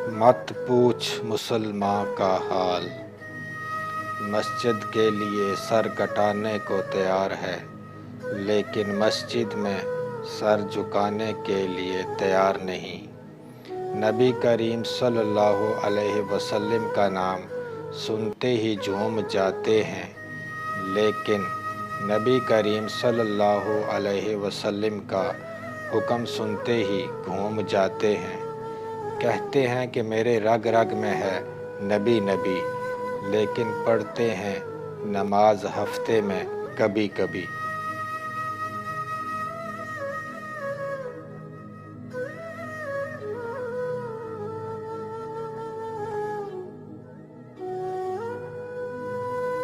मत पूछ मुसलमान का हाल, मस्जिद के लिए सर कटाने को तैयार है, लेकिन मस्जिद में सर झुकाने के लिए तैयार नहीं। नबी करीम सल्लल्लाहु अलैहि वसल्लम का नाम सुनते ही झूम जाते हैं, लेकिन नबी करीम सल्लल्लाहु अलैहि वसल्लम का हुक्म सुनते ही घूम जाते हैं। कहते हैं कि मेरे रग रग में है नबी नबी, लेकिन पढ़ते हैं नमाज हफ्ते में कभी कभी।